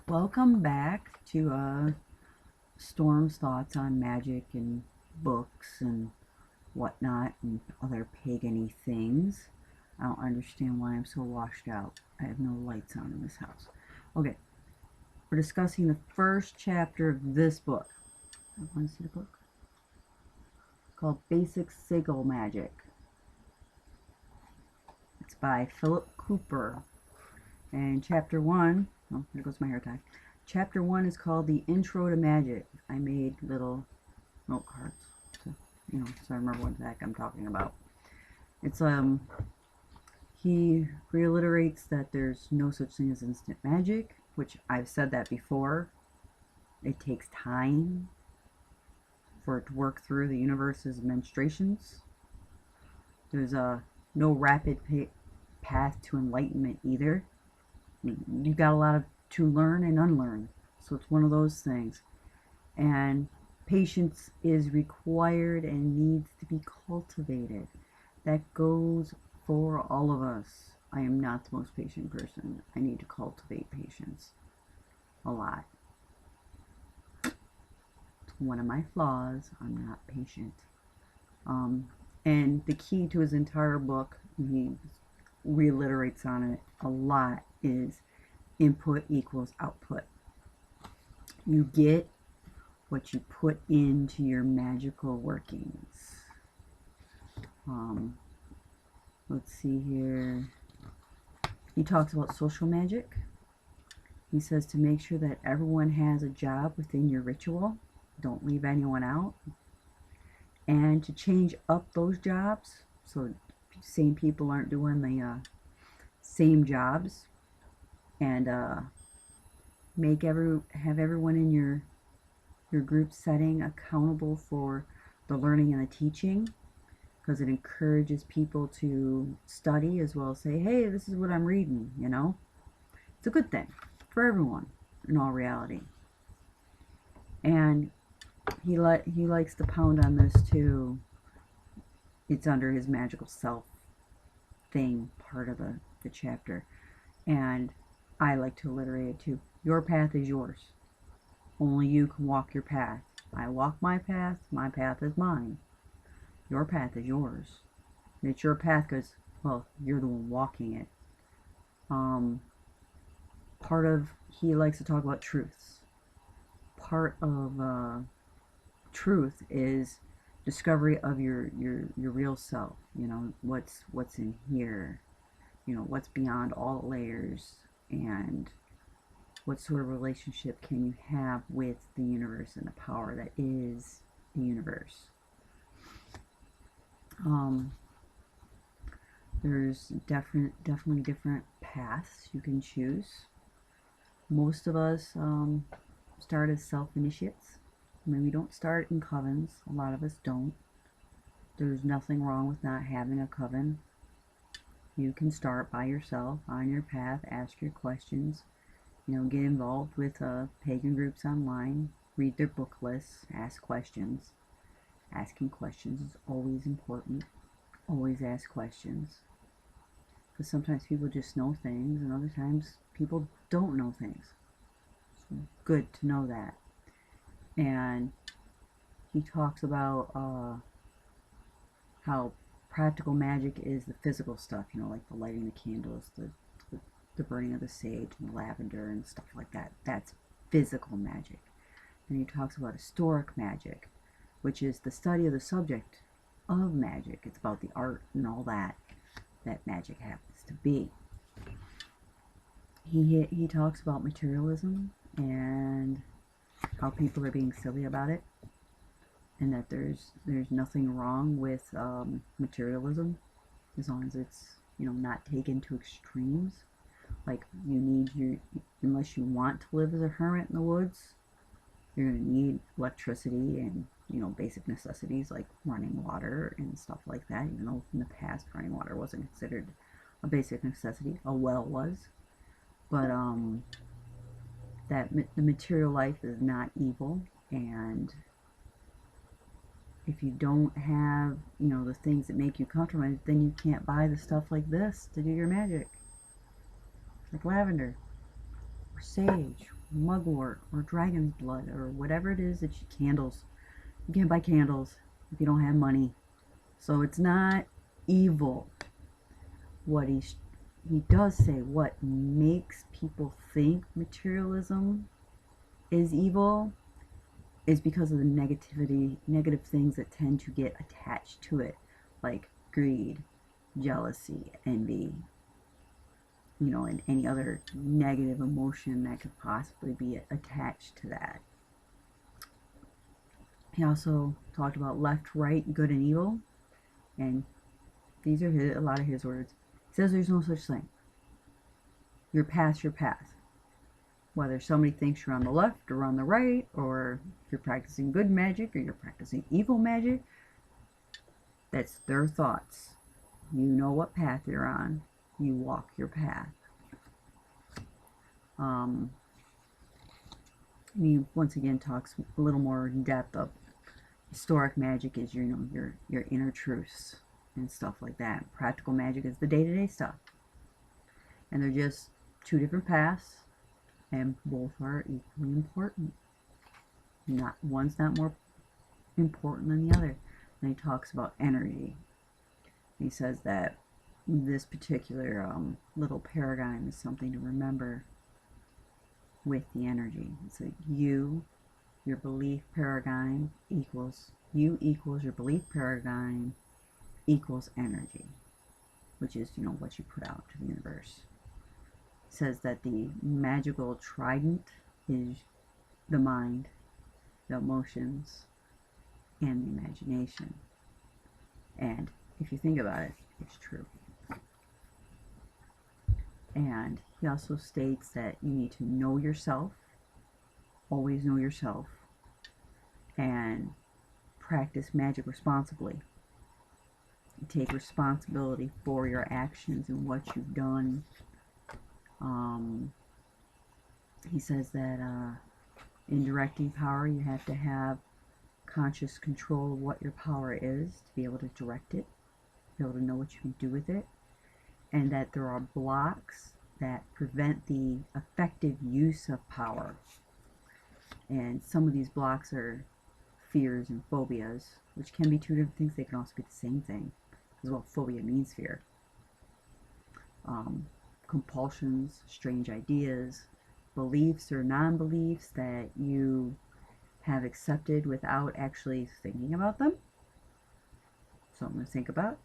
Welcome back to Storm's thoughts on magic and books and whatnot and other pagan-y things. I don't understand why I'm so washed out. I have no lights on in this house. Okay, we're discussing the first chapter of this book. I want to see the book. It's called Basic Sigil Magic. It's by Phillip Cooper. And chapter 1, oh, there goes my hair tie. Chapter 1 is called The Intro to Magic. I made little note cards to, so I remember what the heck I'm talking about. It's, he reiterates that there's no such thing as instant magic, which I've said that before. It takes time for it to work through the universe's menstruations. There's no rapid path to enlightenment either. You've got a lot to learn and unlearn, so it's one of those things. And patience is required and needs to be cultivated. That goes for all of us. I am not the most patient person. I need to cultivate patience a lot. It's one of my flaws. I'm not patient. And the key to his entire book, he reiterates on it a lot, is input equals output. You get what you put into your magical workings. Let's see here. He talks about social magic. He says to make sure that everyone has a job within your ritual. Don't leave anyone out. And to change up those jobs, so same people aren't doing the same jobs, and have everyone in your group setting accountable for the learning and the teaching, because it encourages people to study as well as say, hey, this is what I'm reading. It's a good thing for everyone in all reality. And he likes to pound on this too. It's under his magical self thing, part of the chapter. And I like to alliterate it too. Your path is yours. Only you can walk your path. I walk my path is mine. Your path is yours. And it's your path because, well, you're the one walking it. He likes to talk about truths. Part of truth is discovery of your real self. What's in here. What's beyond all layers, and what sort of relationship can you have with the universe and the power that is the universe. There's definitely different paths you can choose. Most of us start as self-initiates. We don't start in covens. A lot of us don't. There's nothing wrong with not having a coven. You can start by yourself on your path, ask your questions, get involved with pagan groups online, read their book lists, ask questions. Asking questions is always important. Always ask questions. Because sometimes people just know things, and other times people don't know things. It's good to know that. And he talks about how practical magic is the physical stuff, like the lighting the candles, the burning of the sage and the lavender and stuff like that. That's physical magic. And he talks about historic magic, which is the study of the subject of magic. It's about the art and all that magic happens to be. He talks about materialism and how people are being silly about it, and that there's nothing wrong with materialism as long as it's not taken to extremes. Like, unless you want to live as a hermit in the woods, you're going to need electricity and basic necessities like running water and stuff like that, even though in the past running water wasn't considered a basic necessity. A well was. But the material life is not evil, and if you don't have, the things that make you comfortable, then you can't buy the stuff like this to do your magic. Like lavender, or sage, mugwort or dragon's blood or whatever it is that you, candles. You can't buy candles if you don't have money. So it's not evil. What he does say, what makes people think materialism is evil is because of the negative things that tend to get attached to it, like greed, jealousy, envy, and any other negative emotion that could possibly be attached to that. He also talked about left, right, good, and evil, and these are a lot of his words. He says there's no such thing. Your path's your path. Whether somebody thinks you're on the left or on the right, or if you're practicing good magic or you're practicing evil magic, that's their thoughts. You know what path you're on. You walk your path. He once again talks a little more in depth of historic magic is your inner truths and stuff like that. Practical magic is the day-to-day stuff. And they're just two different paths, and both are equally important. One's not more important than the other. And he talks about energy. He says that this particular little paradigm is something to remember with the energy. So your belief paradigm equals your belief paradigm equals energy, which is what you put out to the universe. It says that the magical trident is the mind, the emotions, and the imagination. And if you think about it, it's true. And he also states that you need to know yourself, always know yourself, and practice magic responsibly. Take responsibility for your actions and what you've done. He says that in directing power, you have to have conscious control of what your power is to be able to direct it, be able to know what you can do with it, and that there are blocks that prevent the effective use of power. And some of these blocks are fears and phobias, which can be two different things. They can also be the same thing, because phobia means fear. Compulsions, strange ideas, beliefs or non-beliefs that you have accepted without actually thinking about them. Something to think about.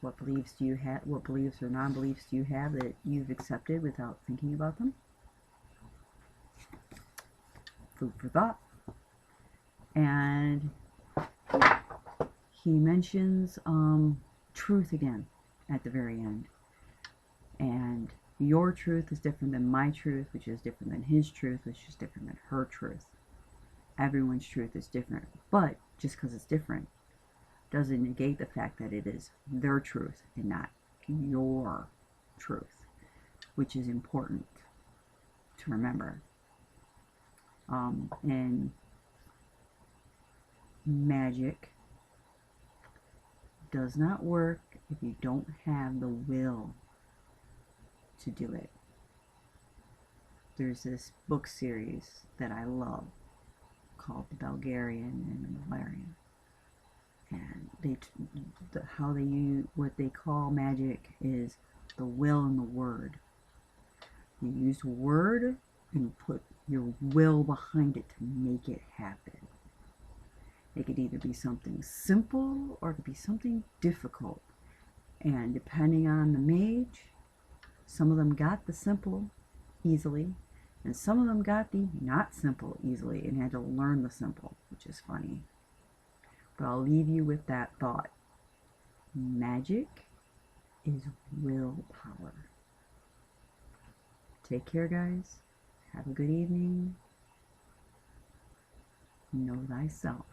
What beliefs do you have? What beliefs or non-beliefs do you have that you've accepted without thinking about them? Food for thought. And he mentions truth again at the very end. And your truth is different than my truth, which is different than his truth, which is different than her truth. Everyone's truth is different. But just because it's different doesn't negate the fact that it is their truth and not your truth, which is important to remember. And magic does not work if you don't have the will to do it. There's this book series that I love called The Bulgarian and the Valerian, and what they call magic is the will and the word. You use word and you put your will behind it to make it happen. It could either be something simple or it could be something difficult. And depending on the mage, some of them got the simple easily, and some of them got the not simple easily and had to learn the simple, which is funny. But I'll leave you with that thought. Magic is willpower. Take care, guys. Have a good evening. Know thyself.